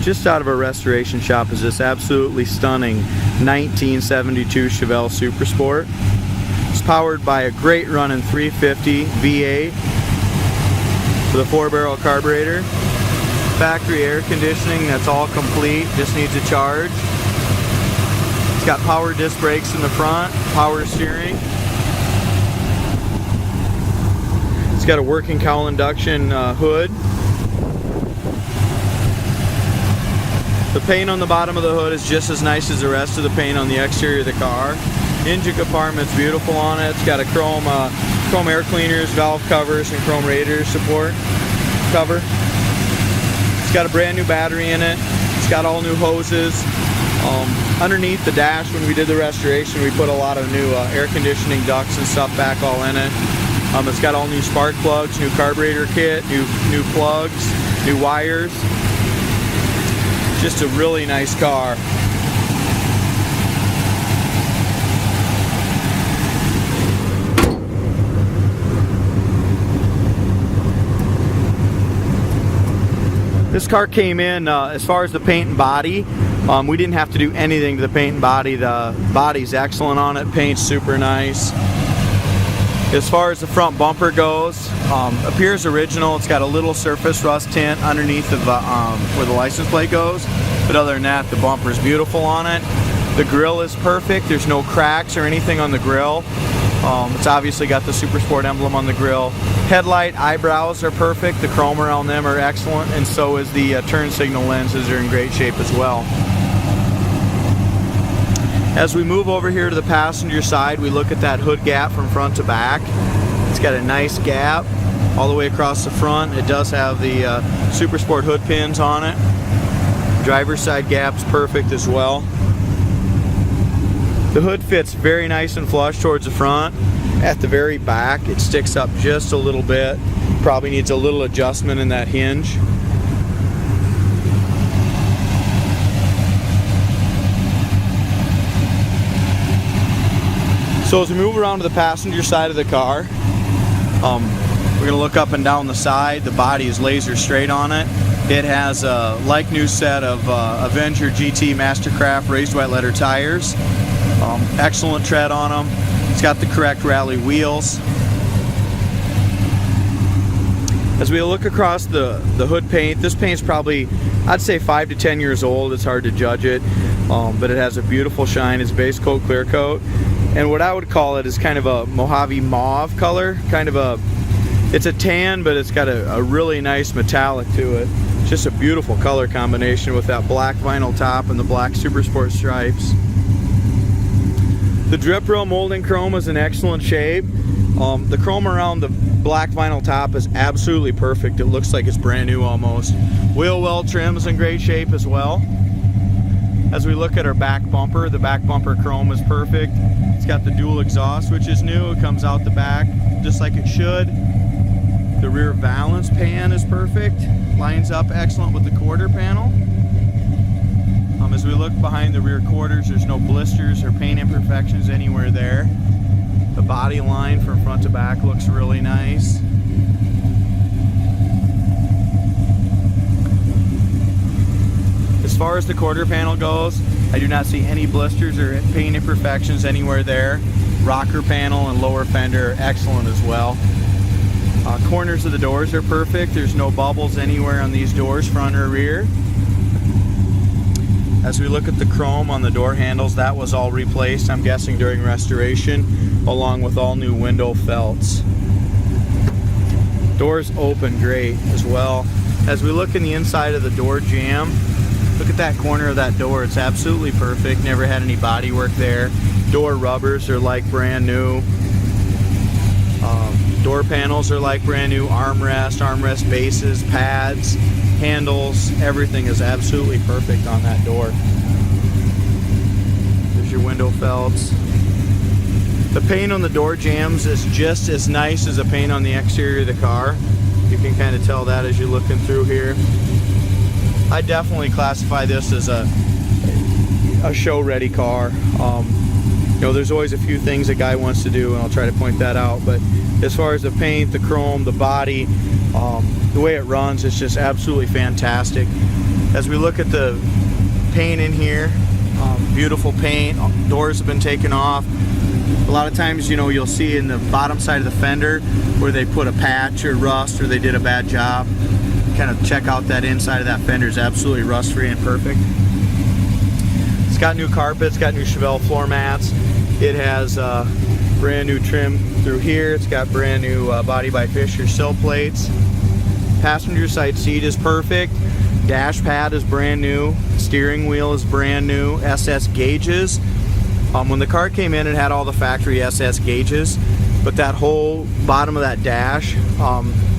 Just out of a restoration shop is this absolutely stunning 1972 Chevelle Super Sport. It's powered by a great running 350 V8 with a 4-barrel carburetor. Factory air conditioning, that's all complete, just needs a charge. It's got power disc brakes in the front, power steering. It's got a working cowl induction hood. The paint on the bottom of the hood is just as nice as the rest of the paint on the exterior of the car. Engine compartment's beautiful on it. It's got a chrome air cleaners, valve covers, and chrome radiator support cover. It's got a brand new battery in it. It's got all new hoses. Underneath the dash, when we did the restoration, we put a lot of new air conditioning ducts and stuff back all in it. It's got all new spark plugs, new carburetor kit, new plugs, new wires. Just a really nice car. This car came in, as far as the paint and body, we didn't have to do anything to the paint and body. The body's excellent on it, paint's super nice. As far as the front bumper goes, appears original. It's got a little surface rust tint underneath of where the license plate goes, but other than that, the bumper's beautiful on it. The grille is perfect. There's no cracks or anything on the grille. It's obviously got the Super Sport emblem on the grille. Headlight eyebrows are perfect. The chrome around them are excellent, and so is the turn signal lenses are in great shape as well. As we move over here to the passenger side, we look at that hood gap from front to back. It's got a nice gap all the way across the front. It does have the Super Sport hood pins on it. Driver's side gap's perfect as well. The hood fits very nice and flush towards the front. At the very back, it sticks up just a little bit. Probably needs a little adjustment in that hinge. So as we move around to the passenger side of the car, we're going to look up and down the side. The body is laser straight on it. It has a like new set of Avenger GT Mastercraft raised white letter tires. Excellent tread on them. It's got the correct rally wheels. As we look across the hood paint, this paint's probably, I'd say 5 to 10 years old. It's hard to judge it, but it has a beautiful shine. It's base coat, clear coat. And what I would call it is kind of a Mojave mauve color, it's a tan, but it's got a really nice metallic to it. Just a beautiful color combination with that black vinyl top and the black Super Sport stripes. The drip rail molding chrome is in excellent shape. The chrome around the black vinyl top is absolutely perfect. It looks like it's brand new almost. Wheel well trim is in great shape as well. As we look at our back bumper, the back bumper chrome is perfect. It's got the dual exhaust, which is new. It comes out the back just like it should. The rear valance pan is perfect. Lines up excellent with the quarter panel. As we look behind the rear quarters, there's no blisters or paint imperfections anywhere there. The body line from front to back looks really nice. As far as the quarter panel goes, I do not see any blisters or paint imperfections anywhere there. Rocker panel and lower fender are excellent as well. Corners of the doors are perfect. There's no bubbles anywhere on these doors, front or rear. As we look at the chrome on the door handles, that was all replaced, I'm guessing during restoration, along with all new window felts. Doors open great as well. As we look in the inside of the door jamb, look at that corner of that door. It's absolutely perfect. Never had any body work there. Door rubbers are like brand new. Door panels are like brand new. Armrest bases, pads, handles, everything is absolutely perfect on that door. There's your window felts. The paint on the door jambs is just as nice as the paint on the exterior of the car. You can kind of tell that as you're looking through here. I definitely classify this as a show-ready car. You know, there's always a few things a guy wants to do, and I'll try to point that out. But as far as the paint, the chrome, the body, the way it runs, it's just absolutely fantastic. As we look at the paint in here, beautiful paint. Doors have been taken off. A lot of times, you know, you'll see in the bottom side of the fender where they put a patch or rust or they did a bad job. Kind of check out that inside of that fender is absolutely rust free and perfect. It's got new carpets, got new Chevelle floor mats. It has brand new trim through here. It's got brand new Body by Fisher sill plates. Passenger side seat is perfect. Dash pad is brand new. Steering wheel is brand new. SS gauges. When the car came in, it had all the factory SS gauges, but that whole bottom of that dash,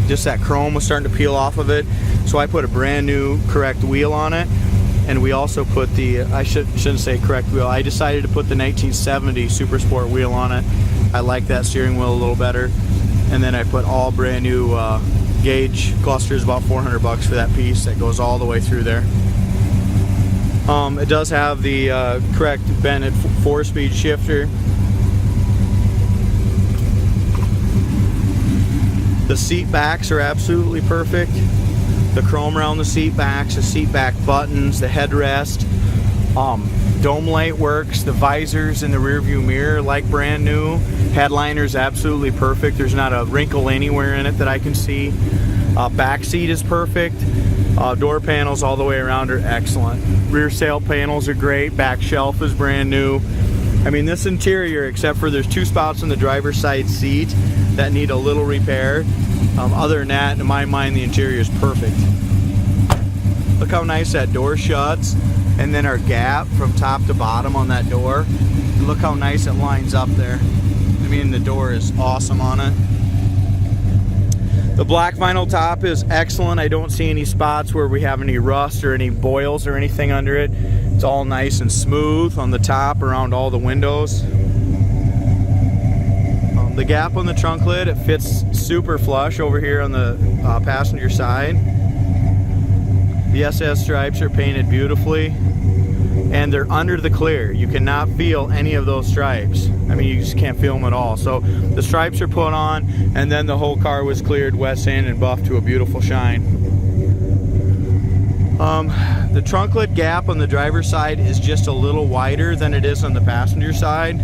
just that chrome was starting to peel off of it. So I put a brand new correct wheel on it, and we also put the, I shouldn't say correct wheel, I decided to put the 1970 Super Sport wheel on it. I like that steering wheel a little better. And then I put all brand new gauge clusters, about $400 for that piece that goes all the way through there. It does have the correct Bennett 4-speed shifter. The seat backs are absolutely perfect. The chrome around the seat backs, the seat back buttons, the headrest. Dome light works. The visors in the rear view mirror like brand new. Headliner's absolutely perfect. There's not a wrinkle anywhere in it that I can see. Back seat is perfect. Door panels all the way around are excellent. Rear sail panels are great. Back shelf is brand new. I mean, this interior, except for there's 2 spots on the driver's side seat that need a little repair. Other than that, in my mind, the interior is perfect. Look how nice that door shuts, and then our gap from top to bottom on that door. Look how nice it lines up there. I mean, the door is awesome on it. The black vinyl top is excellent. I don't see any spots where we have any rust or any boils or anything under it. It's all nice and smooth on the top around all the windows. The gap on the trunk lid, it fits super flush over here on the passenger side. The SS stripes are painted beautifully, and they're under the clear. You cannot feel any of those stripes. I mean, you just can't feel them at all. So the stripes are put on, and then the whole car was cleared, wet sanded, and buffed to a beautiful shine. The trunk lid gap on the driver's side is just a little wider than it is on the passenger side.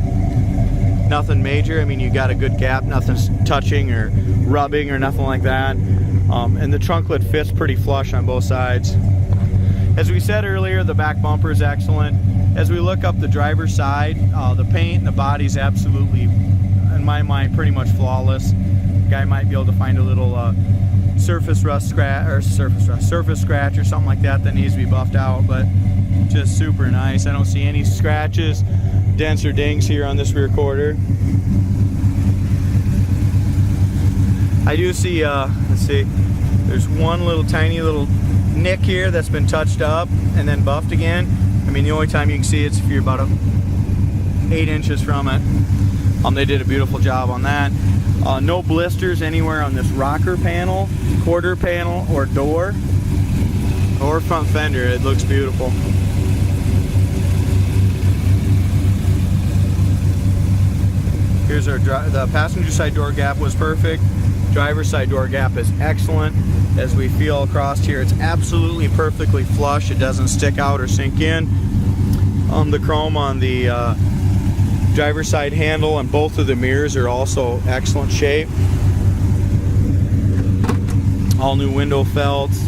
Nothing major. I mean, you got a good gap, nothing's touching or rubbing or nothing like that. And the trunk lid fits pretty flush on both sides. As we said earlier, the back bumper is excellent. As we look up the driver's side, the paint and the body is absolutely, in my mind, pretty much flawless. The guy might be able to find a little surface scratch or something like that needs to be buffed out, but just super nice. I don't see any scratches, dents or dings here on this rear quarter. I do see, let's see, there's one little tiny little nick here that's been touched up and then buffed again. I mean, the only time you can see it's if you're about 8 inches from it. They did a beautiful job on that. No blisters anywhere on this rocker panel, quarter panel, or door, or front fender. It looks beautiful. Here's our the passenger side door gap was perfect. Driver's side door gap is excellent. As we feel across here, it's absolutely perfectly flush. It doesn't stick out or sink in. The chrome on the driver's side handle and both of the mirrors are also excellent shape. All new window felts,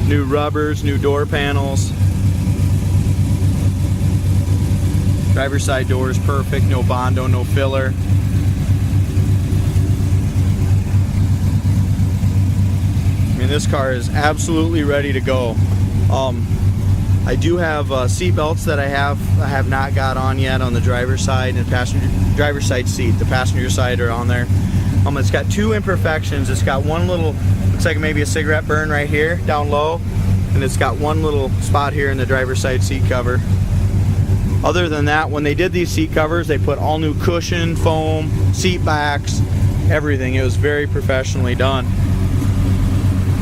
new rubbers, new door panels. Driver's side door is perfect, no Bondo, no filler. I mean, this car is absolutely ready to go. I do have seat belts that I have not got on yet on the driver's side and driver's side seat. The passenger side are on there. It's got 2 imperfections. It's got one little, looks like maybe a cigarette burn right here down low, and it's got one little spot here in the driver's side seat cover. Other than that, when they did these seat covers, they put all new cushion, foam, seat backs, everything. It was very professionally done.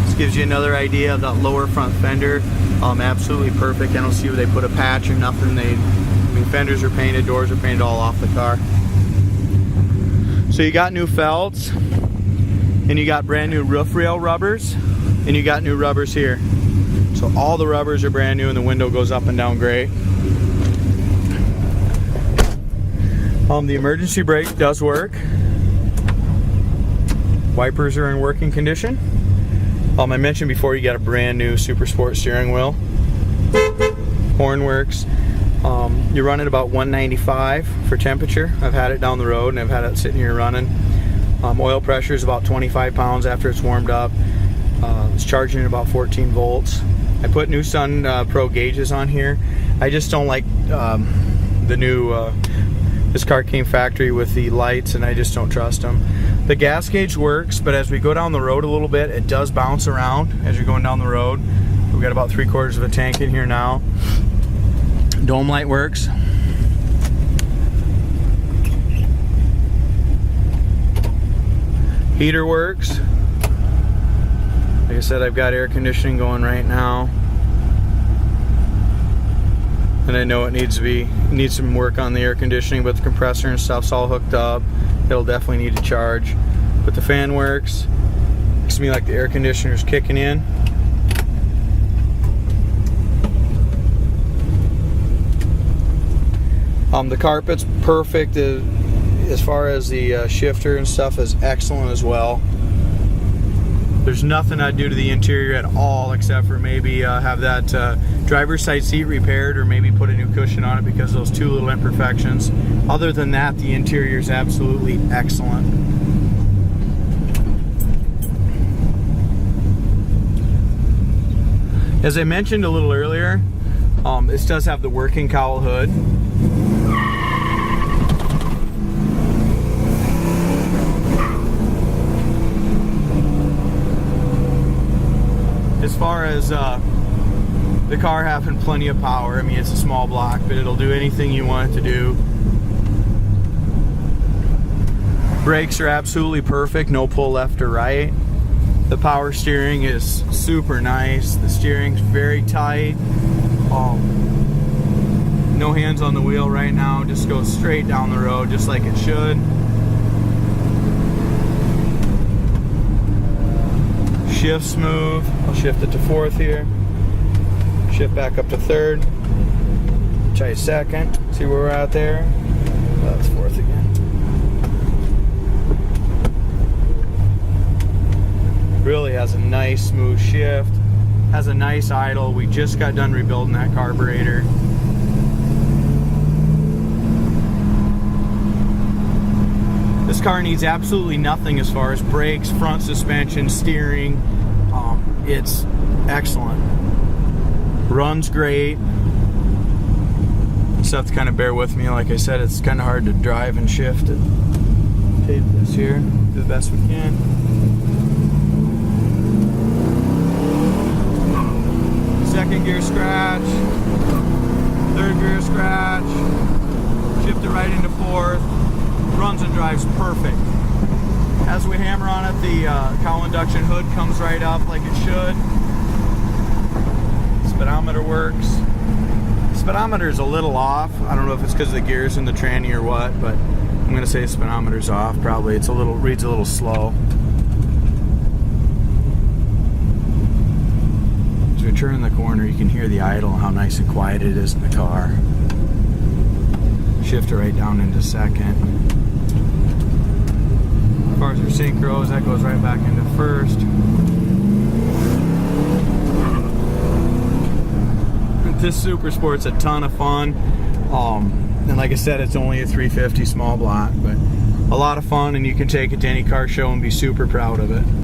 This gives you another idea of that lower front fender. Absolutely perfect. I don't see where they put a patch or nothing. I mean, fenders are painted, doors are painted all off the car. So you got new felts, and you got brand new roof rail rubbers, and you got new rubbers here. So all the rubbers are brand new and the window goes up and down great. The emergency brake does work. Wipers are in working condition. I mentioned before you got a brand new Super Sport steering wheel. Horn works. You're running about 195 for temperature. I've had it down the road and I've had it sitting here running. Oil pressure is about 25 pounds after it's warmed up. It's charging at about 14 volts. I put new Sun Pro gauges on here. I just don't like the new, this car came factory with the lights and I just don't trust them. The gas gauge works, but as we go down the road a little bit, it does bounce around as you're going down the road. We've got about 3/4 of a tank in here now. Dome light works. Heater works. Like I said, I've got air conditioning going right now. And I know it needs some work on the air conditioning, but the compressor and stuff's all hooked up. It'll definitely need to charge. But the fan works. Looks to me like the air conditioner's kicking in. The carpet's perfect as far as the shifter and stuff is excellent as well. There's nothing I'd do to the interior at all except for maybe have that driver's side seat repaired or maybe put a new cushion on it because of those two little imperfections. Other than that, the interior is absolutely excellent. As I mentioned a little earlier, this does have the working cowl hood. As far as the car having plenty of power, I mean, it's a small block, but it'll do anything you want it to do. Brakes are absolutely perfect, no pull left or right. The power steering is super nice. The steering's very tight. No hands on the wheel right now, just goes straight down the road just like it should. Shift smooth. I'll shift it to 4th here. Shift back up to 3rd. Try 2nd. See where we're at there? Oh, that's 4th again. Really has a nice smooth shift. Has a nice idle. We just got done rebuilding that carburetor. This car needs absolutely nothing as far as brakes, front suspension, steering. It's excellent. Runs great. Just have to kind of bear with me. Like I said, it's kind of hard to drive and shift it. Tape this here, do the best we can. Second gear scratch. 3rd gear scratch. Shift it right into 4th. Runs and drives perfect. As we hammer on it, the cowl induction hood comes right up like it should. Speedometer works. Speedometer's a little off. I don't know if it's because of the gears in the tranny or what, but I'm gonna say speedometer's off. Probably it's reads a little slow. As we turn the corner, you can hear the idle, how nice and quiet it is in the car. Shift it right down into 2nd. As far as your synchros, that goes right back into 1st. This Super Sport's a ton of fun. And like I said, it's only a 350 small block, but a lot of fun, and you can take it to any car show and be super proud of it.